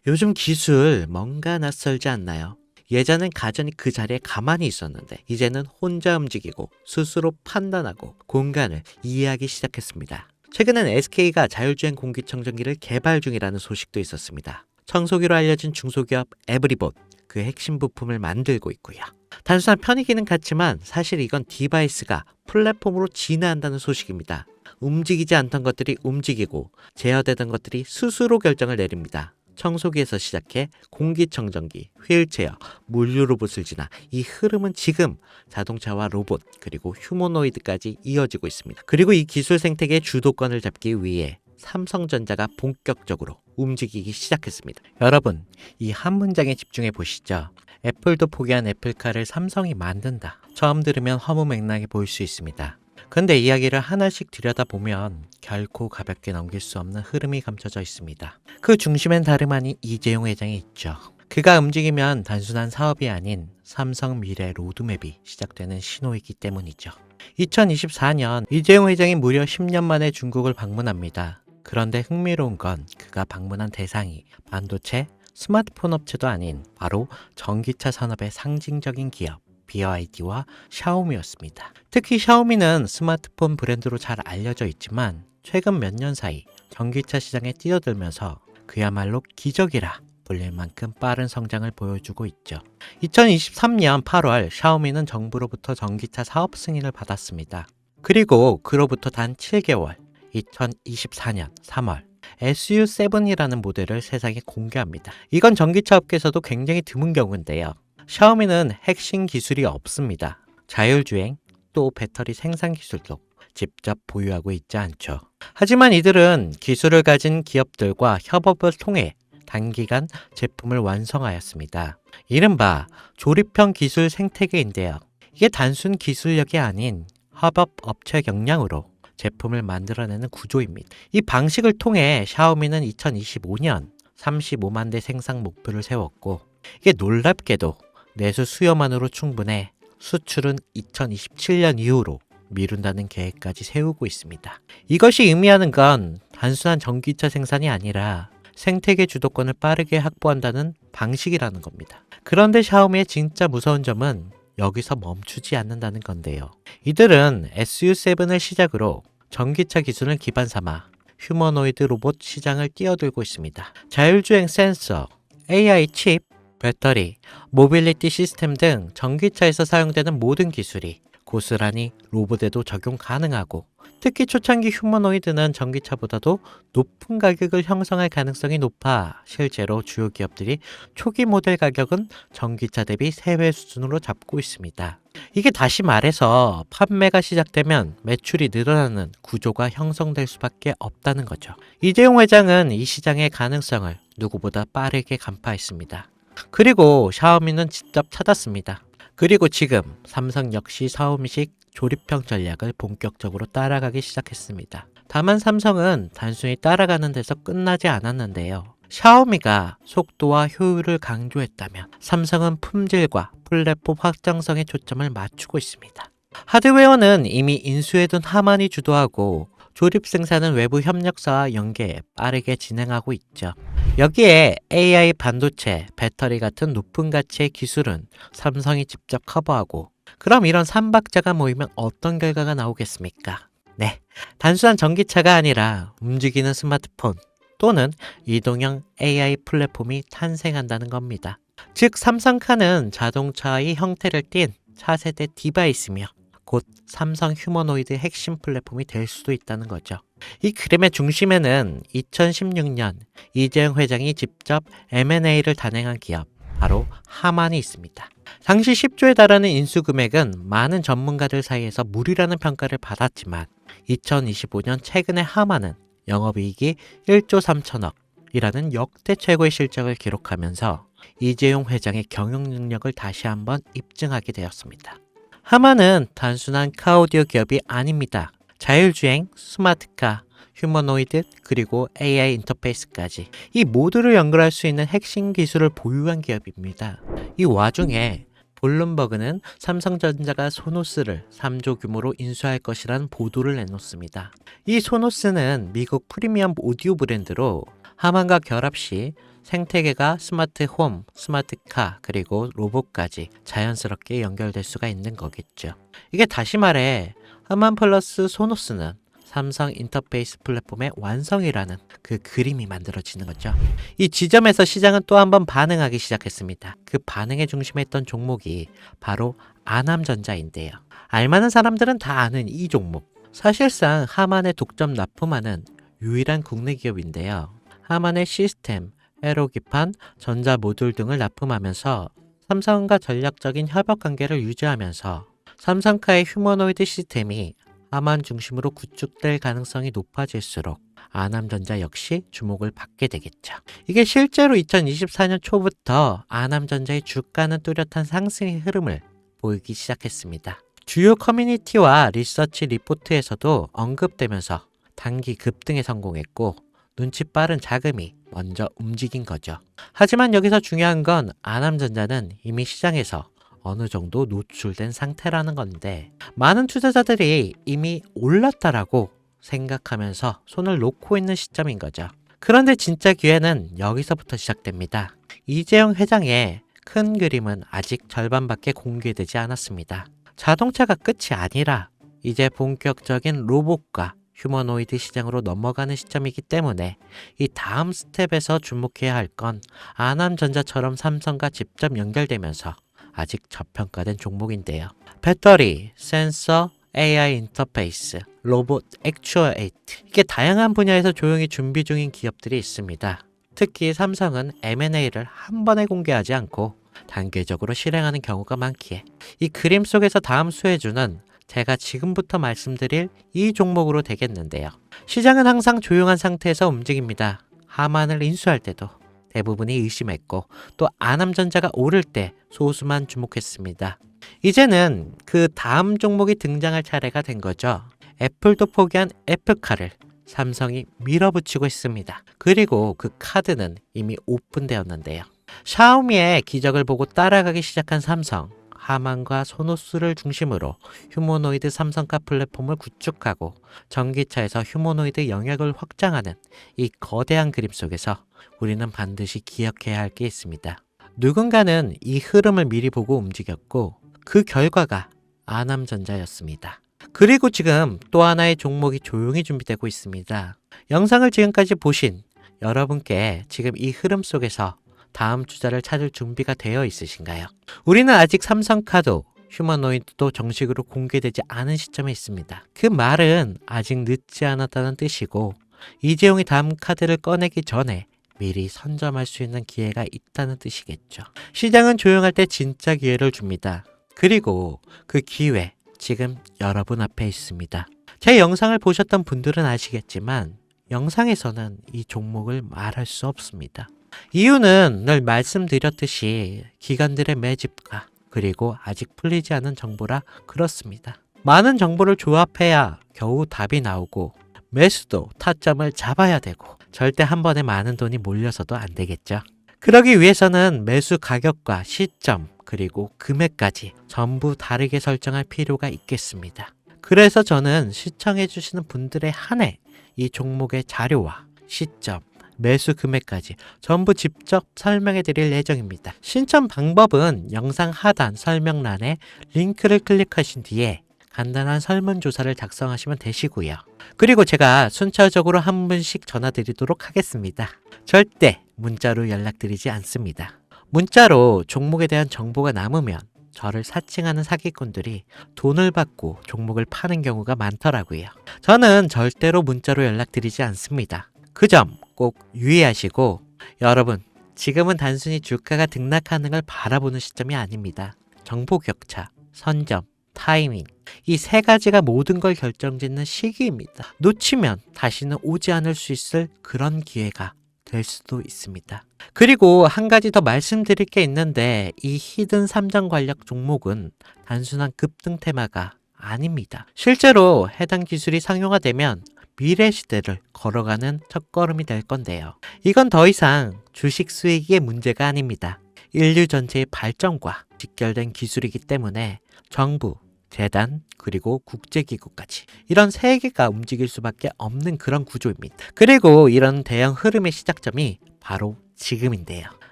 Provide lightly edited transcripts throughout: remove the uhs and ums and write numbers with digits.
요즘 기술 뭔가 낯설지 않나요? 예전엔 가전이 그 자리에 가만히 있었는데 이제는 혼자 움직이고 스스로 판단하고 공간을 이해하기 시작했습니다. 최근엔 SK가 자율주행 공기청정기를 개발 중이라는 소식도 있었습니다. 청소기로 알려진 중소기업 에브리봇, 그 핵심 부품을 만들고 있고요. 단순한 편의 기능 같지만 사실 이건 디바이스가 플랫폼으로 진화한다는 소식입니다. 움직이지 않던 것들이 움직이고 제어되던 것들이 스스로 결정을 내립니다. 청소기에서 시작해 공기청정기, 휠체어, 물류 로봇을 지나 이 흐름은 지금 자동차와 로봇 그리고 휴머노이드까지 이어지고 있습니다. 그리고 이 기술 생태계의 주도권을 잡기 위해 삼성전자가 본격적으로 움직이기 시작했습니다. 여러분, 이 한 문장에 집중해 보시죠. 애플도 포기한 애플카를 삼성이 만든다. 처음 들으면 허무맹랑해 보일 수 있습니다. 근데 이야기를 하나씩 들여다보면 결코 가볍게 넘길 수 없는 흐름이 감춰져 있습니다. 그 중심엔 다름 아닌 이재용 회장이 있죠. 그가 움직이면 단순한 사업이 아닌 삼성 미래 로드맵이 시작되는 신호이기 때문이죠. 2024년 이재용 회장이 무려 10년 만에 중국을 방문합니다. 그런데 흥미로운 건 그가 방문한 대상이 반도체, 스마트폰 업체도 아닌 바로 전기차 산업의 상징적인 기업 BYD와 샤오미였습니다. 특히 샤오미는 스마트폰 브랜드로 잘 알려져 있지만 최근 몇 년 사이 전기차 시장에 뛰어들면서 그야말로 기적이라 불릴 만큼 빠른 성장을 보여주고 있죠. 2023년 8월 샤오미는 정부로부터 전기차 사업 승인을 받았습니다. 그리고 그로부터 단 7개월, 2024년 3월 SU7이라는 모델을 세상에 공개합니다. 이건 전기차 업계에서도 굉장히 드문 경우인데요. 샤오미는 핵심 기술이 없습니다. 자율주행 또 배터리 생산 기술도 직접 보유하고 있지 않죠. 하지만 이들은 기술을 가진 기업들과 협업을 통해 단기간 제품을 완성하였습니다. 이른바 조립형 기술 생태계인데요. 이게 단순 기술력이 아닌 협업 업체 역량으로 제품을 만들어내는 구조입니다. 이 방식을 통해 샤오미는 2025년 35만 대 생산 목표를 세웠고 이게 놀랍게도 내수 수요만으로 충분해 수출은 2027년 이후로 미룬다는 계획까지 세우고 있습니다. 이것이 의미하는 건 단순한 전기차 생산이 아니라 생태계 주도권을 빠르게 확보한다는 방식이라는 겁니다. 그런데 샤오미의 진짜 무서운 점은 여기서 멈추지 않는다는 건데요. 이들은 SU7을 시작으로 전기차 기술을 기반 삼아 휴머노이드 로봇 시장을 뛰어들고 있습니다. 자율주행 센서, AI 칩, 배터리, 모빌리티 시스템 등 전기차에서 사용되는 모든 기술이 고스란히 로봇에도 적용 가능하고 특히 초창기 휴머노이드는 전기차보다도 높은 가격을 형성할 가능성이 높아 실제로 주요 기업들이 초기 모델 가격은 전기차 대비 3배 수준으로 잡고 있습니다. 이게 다시 말해서 판매가 시작되면 매출이 늘어나는 구조가 형성될 수밖에 없다는 거죠. 이재용 회장은 이 시장의 가능성을 누구보다 빠르게 간파했습니다. 그리고 샤오미는 직접 찾았습니다. 그리고 지금 삼성 역시 샤오미식 조립형 전략을 본격적으로 따라가기 시작했습니다. 다만 삼성은 단순히 따라가는 데서 끝나지 않았는데요. 샤오미가 속도와 효율을 강조했다면 삼성은 품질과 플랫폼 확장성에 초점을 맞추고 있습니다. 하드웨어는 이미 인수해둔 하만이 주도하고 조립 생산은 외부 협력사와 연계 빠르게 진행하고 있죠. 여기에 AI 반도체, 배터리 같은 높은 가치의 기술은 삼성이 직접 커버하고 그럼 이런 삼박자가 모이면 어떤 결과가 나오겠습니까? 네, 단순한 전기차가 아니라 움직이는 스마트폰 또는 이동형 AI 플랫폼이 탄생한다는 겁니다. 즉 삼성카는 자동차의 형태를 띤 차세대 디바이스며 곧 삼성 휴머노이드 핵심 플랫폼이 될 수도 있다는 거죠. 이 그림의 중심에는 2016년 이재용 회장이 직접 M&A를 단행한 기업, 바로 하만이 있습니다. 당시 10조에 달하는 인수 금액은 많은 전문가들 사이에서 무리라는 평가를 받았지만 2025년 최근에 하만은 영업이익이 1조 3천억 이라는 역대 최고의 실적을 기록하면서 이재용 회장의 경영 능력을 다시 한번 입증하게 되었습니다. 하만은 단순한 카오디오 기업이 아닙니다. 자율주행, 스마트카, 휴머노이드, 그리고 AI 인터페이스까지 이 모두를 연결할 수 있는 핵심 기술을 보유한 기업입니다. 이 와중에 블룸버그는 삼성전자가 소노스를 3조 규모로 인수할 것이라는 보도를 내놓습니다. 이 소노스는 미국 프리미엄 오디오 브랜드로 하만과 결합 시 생태계가 스마트 홈, 스마트 카, 그리고 로봇까지 자연스럽게 연결될 수가 있는 거겠죠. 이게 다시 말해 하만 플러스 소노스는 삼성 인터페이스 플랫폼의 완성이라는 그 그림이 만들어지는 거죠. 이 지점에서 시장은 또 한 번 반응하기 시작했습니다. 그 반응의 중심에 있던 종목이 바로 아남전자인데요. 알만한 사람들은 다 아는 이 종목. 사실상 하만에 독점 납품하는 유일한 국내 기업인데요. 하만의 시스템, 에로기판, 전자 모듈 등을 납품하면서 삼성과 전략적인 협업 관계를 유지하면서 삼성카의 휴머노이드 시스템이 하만 중심으로 구축될 가능성이 높아질수록 아남전자 역시 주목을 받게 되겠죠. 이게 실제로 2024년 초부터 아남전자의 주가는 뚜렷한 상승의 흐름을 보이기 시작했습니다. 주요 커뮤니티와 리서치 리포트에서도 언급되면서 단기 급등에 성공했고 눈치 빠른 자금이 먼저 움직인 거죠. 하지만 여기서 중요한 건 아남전자는 이미 시장에서 어느 정도 노출된 상태라는 건데 많은 투자자들이 이미 올랐다라고 생각하면서 손을 놓고 있는 시점인 거죠. 그런데 진짜 기회는 여기서부터 시작됩니다. 이재용 회장의 큰 그림은 아직 절반밖에 공개되지 않았습니다. 자동차가 끝이 아니라 이제 본격적인 로봇과 휴머노이드 시장으로 넘어가는 시점이기 때문에 이 다음 스텝에서 주목해야 할 건 아남전자처럼 삼성과 직접 연결되면서 아직 저평가된 종목인데요. 배터리, 센서, AI 인터페이스, 로봇, 액추어에이트 이게 다양한 분야에서 조용히 준비 중인 기업들이 있습니다. 특히 삼성은 M&A를 한 번에 공개하지 않고 단계적으로 실행하는 경우가 많기에 이 그림 속에서 다음 수혜주는 제가 지금부터 말씀드릴 이 종목으로 되겠는데요. 시장은 항상 조용한 상태에서 움직입니다. 하만을 인수할 때도 대부분이 의심했고 또 아남전자가 오를 때 소수만 주목했습니다. 이제는 그 다음 종목이 등장할 차례가 된 거죠. 애플도 포기한 애플카를 삼성이 밀어붙이고 있습니다. 그리고 그 카드는 이미 오픈되었는데요. 샤오미의 기적을 보고 따라가기 시작한 삼성, 하만과 소노스를 중심으로 휴머노이드 삼성카 플랫폼을 구축하고 전기차에서 휴머노이드 영역을 확장하는 이 거대한 그림 속에서 우리는 반드시 기억해야 할 게 있습니다. 누군가는 이 흐름을 미리 보고 움직였고 그 결과가 아남전자였습니다. 그리고 지금 또 하나의 종목이 조용히 준비되고 있습니다. 영상을 지금까지 보신 여러분께 지금 이 흐름 속에서 다음 투자를 찾을 준비가 되어 있으신가요? 우리는 아직 삼성카도 휴머노이드도 정식으로 공개되지 않은 시점에 있습니다. 그 말은 아직 늦지 않았다는 뜻이고 이재용이 다음 카드를 꺼내기 전에 미리 선점할 수 있는 기회가 있다는 뜻이겠죠. 시장은 조용할 때 진짜 기회를 줍니다. 그리고 그 기회 지금 여러분 앞에 있습니다. 제 영상을 보셨던 분들은 아시겠지만 영상에서는 이 종목을 말할 수 없습니다. 이유는 늘 말씀드렸듯이 기관들의 매집과 그리고 아직 풀리지 않은 정보라 그렇습니다. 많은 정보를 조합해야 겨우 답이 나오고 매수도 타점을 잡아야 되고 절대 한 번에 많은 돈이 몰려서도 안 되겠죠. 그러기 위해서는 매수 가격과 시점 그리고 금액까지 전부 다르게 설정할 필요가 있겠습니다. 그래서 저는 시청해주시는 분들에 한해 이 종목의 자료와 시점 매수 금액까지 전부 직접 설명해 드릴 예정입니다. 신청 방법은 영상 하단 설명란에 링크를 클릭하신 뒤에 간단한 설문조사를 작성하시면 되시고요. 그리고 제가 순차적으로 한 분씩 전화 드리도록 하겠습니다. 절대 문자로 연락드리지 않습니다. 문자로 종목에 대한 정보가 남으면 저를 사칭하는 사기꾼들이 돈을 받고 종목을 파는 경우가 많더라고요. 저는 절대로 문자로 연락드리지 않습니다. 그 점 꼭 유의하시고 여러분 지금은 단순히 주가가 등락하는 걸 바라보는 시점이 아닙니다. 정보 격차, 선점, 타이밍 이 세 가지가 모든 걸 결정짓는 시기입니다. 놓치면 다시는 오지 않을 수 있을 그런 기회가 될 수도 있습니다. 그리고 한 가지 더 말씀드릴 게 있는데 이 히든 삼정 관련 종목은 단순한 급등 테마가 아닙니다. 실제로 해당 기술이 상용화되면 미래 시대를 걸어가는 첫걸음이 될 건데요. 이건 더 이상 주식 수익의 문제가 아닙니다. 인류 전체의 발전과 직결된 기술이기 때문에 정부, 재단, 그리고 국제기구까지 이런 세계가 움직일 수밖에 없는 그런 구조입니다. 그리고 이런 대형 흐름의 시작점이 바로 지금인데요.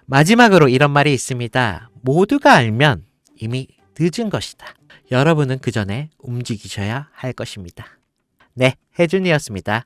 마지막으로 이런 말이 있습니다. 모두가 알면 이미 늦은 것이다. 여러분은 그 전에 움직이셔야 할 것입니다. 네, 혜준이었습니다.